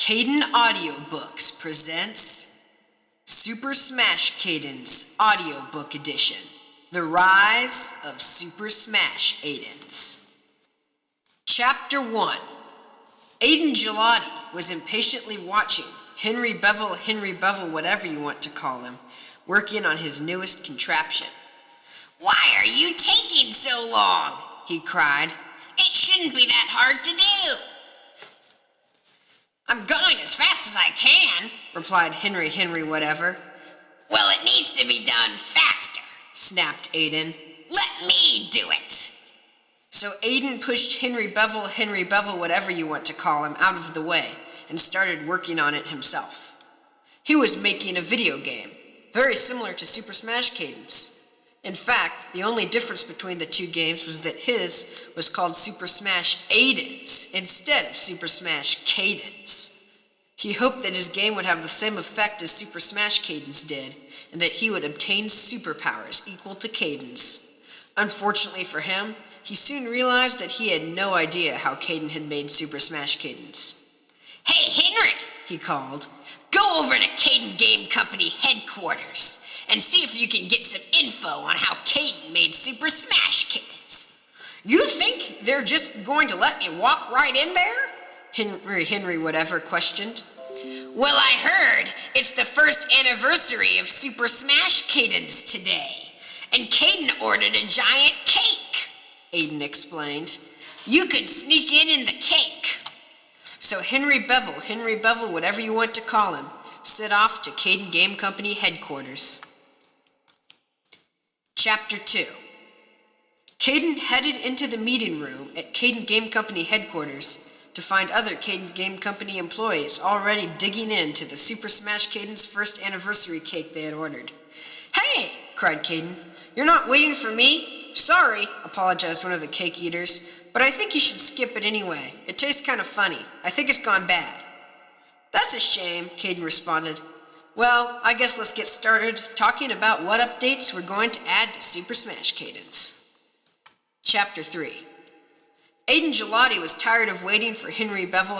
Caden Audiobooks presents Super Smash Cadens Audiobook Edition, The Rise of Super Smash Aidans. Chapter 1. Aidan Gelati was impatiently watching Henry Bevel, whatever you want to call him, working on his newest contraption. "Why are you taking so long?" he cried. "It shouldn't be that hard to do." "I'm going as fast as I can," replied Henry whatever. "Well, it needs to be done faster," snapped Aidan. "Let me do it." So Aidan pushed Henry Bevel, whatever you want to call him, out of the way and started working on it himself. He was making a video game, very similar to Super Smash Cadens. In fact, the only difference between the two games was that his was called Super Smash Aidans instead of Super Smash Cadens. He hoped that his game would have the same effect as Super Smash Cadens did, and that he would obtain superpowers equal to Cadens. Unfortunately for him, he soon realized that he had no idea how Caden had made Super Smash Cadens. "Hey, Henry," he called, "go over to Caden Game Company headquarters and see if you can get some info on how Caden made Super Smash Cadens." "You think they're just going to let me walk right in there?" Henry whatever questioned. "Well, I heard it's the first anniversary of Super Smash Cadens today, and Caden ordered a giant cake," Aidan explained. "You could sneak in the cake." So Henry Bevel, whatever you want to call him, set off to Caden Game Company headquarters. Chapter 2. Caden headed into the meeting room at Caden Game Company headquarters to find other Caden Game Company employees already digging into the Super Smash Cadens first anniversary cake they had ordered. "Hey!" cried Caden. "You're not waiting for me?" "Sorry," apologized one of the cake eaters, "but I think you should skip it anyway. It tastes kind of funny. I think it's gone bad." "That's a shame," Caden responded. "Well, I guess let's get started talking about what updates we're going to add to Super Smash Cadens." Chapter 3. Aidan Gelati was tired of waiting for Henry Bevel,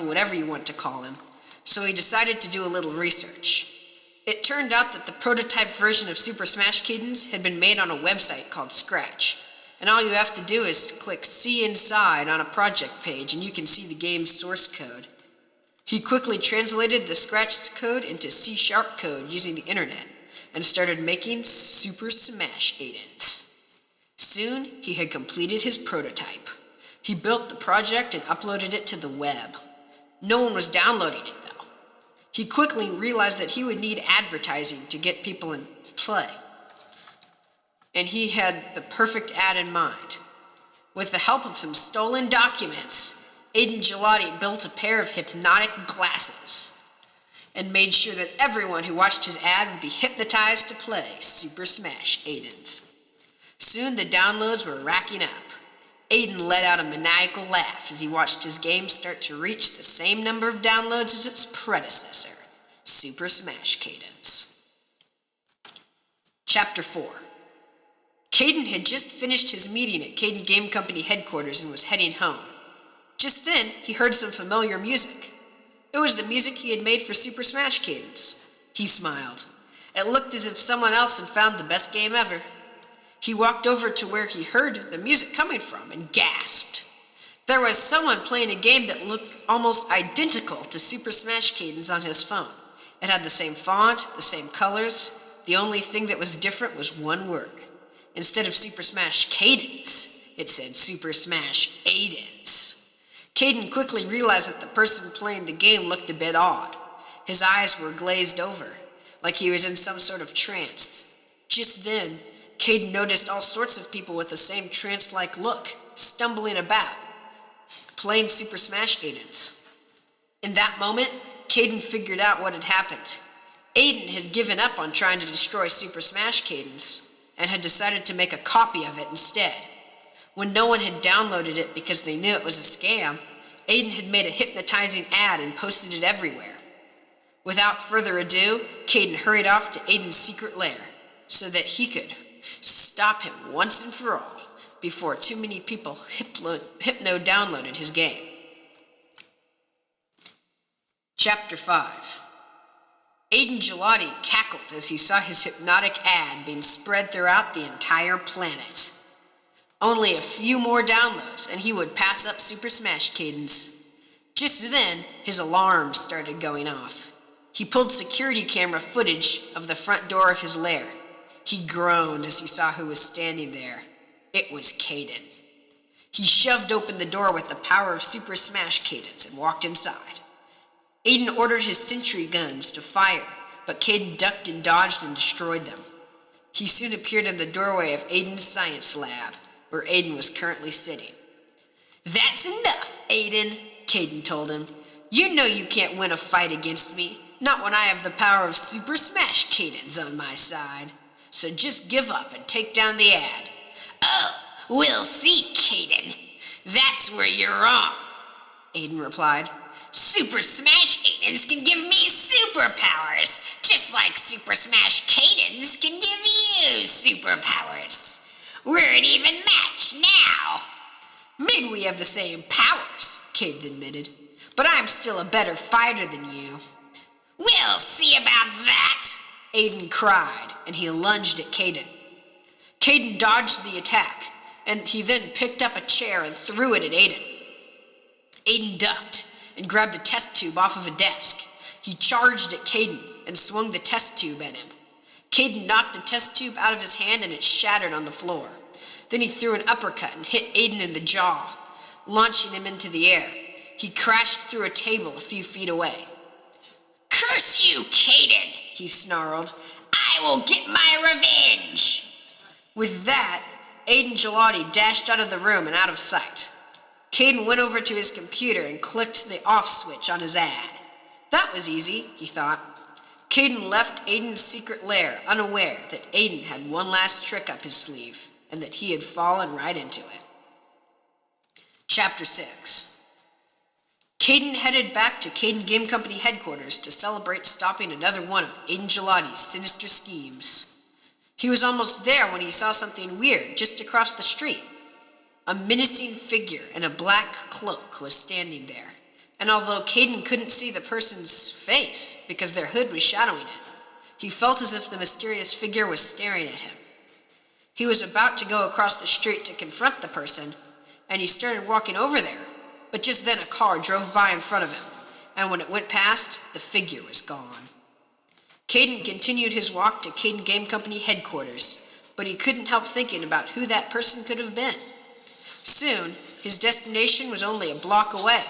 whatever you want to call him, so he decided to do a little research. It turned out that the prototype version of Super Smash Cadens had been made on a website called Scratch, and all you have to do is click See Inside on a project page and you can see the game's source code. He quickly translated the Scratch code into C# code using the internet and started making Super Smash Aidans. Soon, he had completed his prototype. He built the project and uploaded it to the web. No one was downloading it, though. He quickly realized that he would need advertising to get people in play. And he had the perfect ad in mind. With the help of some stolen documents, Aidan Gelati built a pair of hypnotic glasses and made sure that everyone who watched his ad would be hypnotized to play Super Smash Aidans. Soon the downloads were racking up. Aidan let out a maniacal laugh as he watched his game start to reach the same number of downloads as its predecessor, Super Smash Cadens. Chapter 4. Caden had just finished his meeting at Caden Game Company headquarters and was heading home. Just then, he heard some familiar music. It was the music he had made for Super Smash Cadens. He smiled. It looked as if someone else had found the best game ever. He walked over to where he heard the music coming from and gasped. There was someone playing a game that looked almost identical to Super Smash Cadens on his phone. It had the same font, the same colors. The only thing that was different was one word. Instead of Super Smash Cadens, it said Super Smash Aidans. Caden quickly realized that the person playing the game looked a bit odd. His eyes were glazed over, like he was in some sort of trance. Just then, Caden noticed all sorts of people with the same trance-like look, stumbling about, playing Super Smash Aidans. In that moment, Caden figured out what had happened. Aidan had given up on trying to destroy Super Smash Cadens and had decided to make a copy of it instead. When no one had downloaded it because they knew it was a scam, Aidan had made a hypnotizing ad and posted it everywhere. Without further ado, Caden hurried off to Aidan's secret lair so that he could stop him once and for all before too many people hypno-downloaded his game. Chapter 5. Aidan Gelati cackled as he saw his hypnotic ad being spread throughout the entire planet. Only a few more downloads and he would pass up Super Smash Cadens. Just then, his alarm started going off. He pulled security camera footage of the front door of his lair. He groaned as he saw who was standing there. It was Caden. He shoved open the door with the power of Super Smash Cadens and walked inside. Aidan ordered his sentry guns to fire, but Caden ducked and dodged and destroyed them. He soon appeared in the doorway of Aidan's science lab, where Aidan was currently sitting. "That's enough, Aidan," Caden told him. "You know you can't win a fight against me, not when I have the power of Super Smash Cadens on my side. So just give up and take down the ad." "Oh, we'll see, Caden. That's where you're wrong," Aidan replied. "Super Smash Aidans can give me superpowers, just like Super Smash Cadens can give you superpowers. We're an even match now." "Maybe we have the same powers," Caden admitted, "but I'm still a better fighter than you." "We'll see about that," Aidan cried, and he lunged at Caden. Caden dodged the attack, and he then picked up a chair and threw it at Aidan. Aidan ducked and grabbed a test tube off of a desk. He charged at Caden and swung the test tube at him. Caden knocked the test tube out of his hand and it shattered on the floor. Then he threw an uppercut and hit Aidan in the jaw, launching him into the air. He crashed through a table a few feet away. "Curse you, Caden," he snarled. "I will get my revenge." With that, Aidan Gelati dashed out of the room and out of sight. Caden went over to his computer and clicked the off switch on his ad. That was easy, he thought. Caden left Aidan's secret lair, unaware that Aidan had one last trick up his sleeve, and that he had fallen right into it. Chapter 6. Caden headed back to Caden Game Company headquarters to celebrate stopping another one of Aidan Gelati's sinister schemes. He was almost there when he saw something weird just across the street. A menacing figure in a black cloak was standing there, and although Caden couldn't see the person's face because their hood was shadowing it, he felt as if the mysterious figure was staring at him. He was about to go across the street to confront the person, and he started walking over there, but just then a car drove by in front of him, and when it went past, the figure was gone. Caden continued his walk to Caden Game Company headquarters, but he couldn't help thinking about who that person could have been. Soon, his destination was only a block away.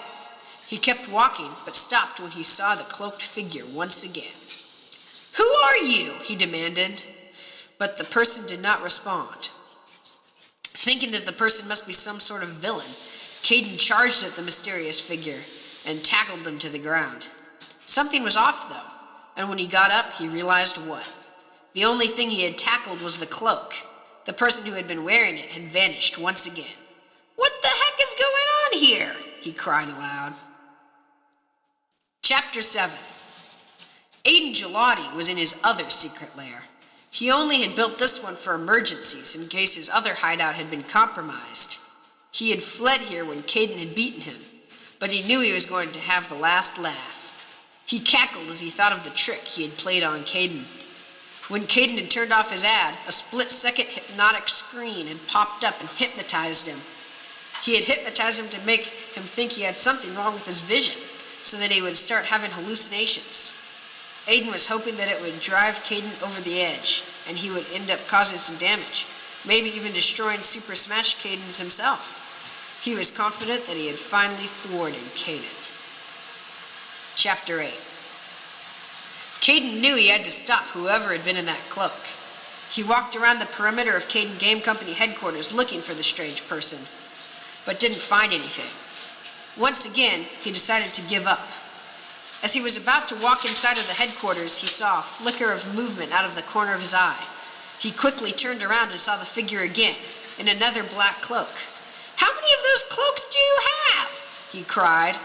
He kept walking, but stopped when he saw the cloaked figure once again. "Who are you?" he demanded, but the person did not respond. Thinking that the person must be some sort of villain, Caden charged at the mysterious figure and tackled them to the ground. Something was off, though, and when he got up, he realized what. The only thing he had tackled was the cloak. The person who had been wearing it had vanished once again. "What the heck is going on here?" he cried aloud. Chapter 7. Aidan Gelati was in his other secret lair. He only had built this one for emergencies in case his other hideout had been compromised. He had fled here when Caden had beaten him, but he knew he was going to have the last laugh. He cackled as he thought of the trick he had played on Caden. When Caden had turned off his ad, a split-second hypnotic screen had popped up and hypnotized him. He had hypnotized him to make him think he had something wrong with his vision, so that he would start having hallucinations. Aidan was hoping that it would drive Caden over the edge, and he would end up causing some damage, maybe even destroying Super Smash Cadens himself. He was confident that he had finally thwarted Caden. Chapter 8. Caden knew he had to stop whoever had been in that cloak. He walked around the perimeter of Caden Game Company headquarters looking for the strange person, but didn't find anything. Once again, he decided to give up. As he was about to walk inside of the headquarters, he saw a flicker of movement out of the corner of his eye. He quickly turned around and saw the figure again, in another black cloak. "How many of those cloaks do you have?" he cried.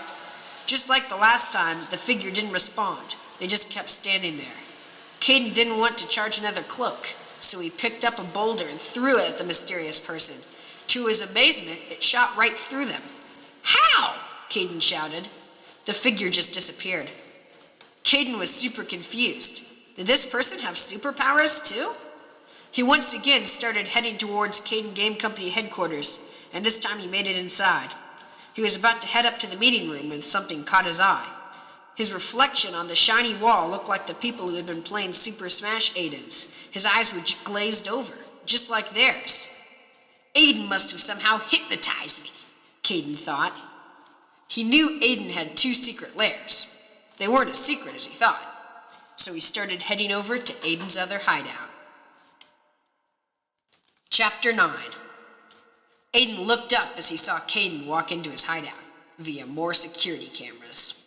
Just like the last time, the figure didn't respond. They just kept standing there. Caden didn't want to charge another cloak, so he picked up a boulder and threw it at the mysterious person. To his amazement, it shot right through them. "How?" Caden shouted. The figure just disappeared. Caden was super confused. Did this person have superpowers too? He once again started heading towards Caden Game Company headquarters, and this time he made it inside. He was about to head up to the meeting room when something caught his eye. His reflection on the shiny wall looked like the people who had been playing Super Smash Aidans. His eyes were glazed over, just like theirs. Aidan must have somehow hypnotized me, Caden thought. He knew Aidan had 2 secret lairs. They weren't as secret as he thought, so he started heading over to Aidan's other hideout. Chapter 9. Aidan looked up as he saw Caden walk into his hideout via more security cameras.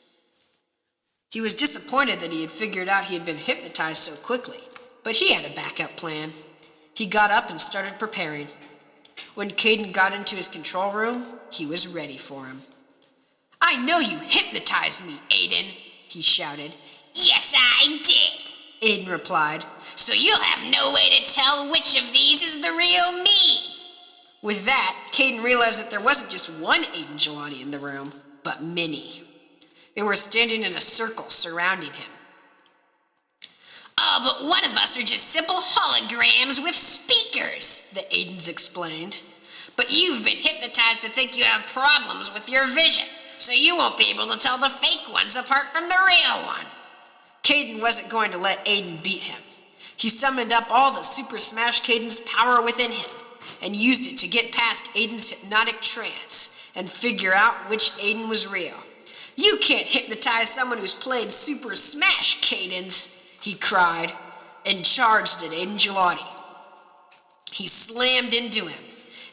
He was disappointed that he had figured out he had been hypnotized so quickly, but he had a backup plan. He got up and started preparing. When Caden got into his control room, he was ready for him. "I know you hypnotized me, Aidan," he shouted. "Yes, I did," Aidan replied. "So you'll have no way to tell which of these is the real me." With that, Caden realized that there wasn't just one Aidan Gelati in the room, but many. They were standing in a circle surrounding him. "Oh, but one of us are just simple holograms with speakers," the Aidans explained. "But you've been hypnotized to think you have problems with your vision, so you won't be able to tell the fake ones apart from the real one." Caden wasn't going to let Aidan beat him. He summoned up all the Super Smash Caden's power within him and used it to get past Aidan's hypnotic trance and figure out which Aidan was real. "You can't hypnotize someone who's played Super Smash, Cadens," he cried, and charged at Aidan Gelati. He slammed into him,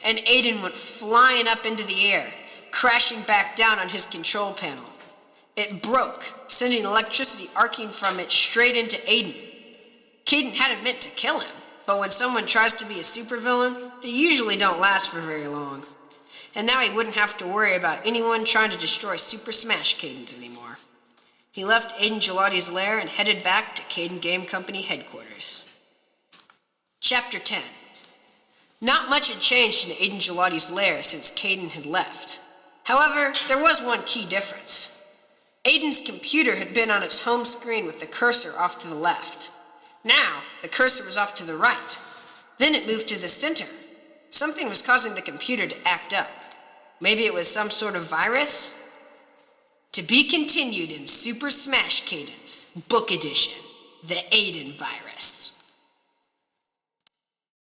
and Aidan went flying up into the air, crashing back down on his control panel. It broke, sending electricity arcing from it straight into Aidan. Caden hadn't meant to kill him, but when someone tries to be a supervillain, they usually don't last for very long. And now he wouldn't have to worry about anyone trying to destroy Super Smash Cadens anymore. He left Aidan Gelati's lair and headed back to Caden Game Company headquarters. Chapter 10. Not much had changed in Aidan Gelati's lair since Caden had left. However, there was one key difference. Aidan's computer had been on its home screen with the cursor off to the left. Now, the cursor was off to the right. Then it moved to the center. Something was causing the computer to act up. Maybe it was some sort of virus? To be continued in Super Smash Cadens, Book Edition, the Aidan virus.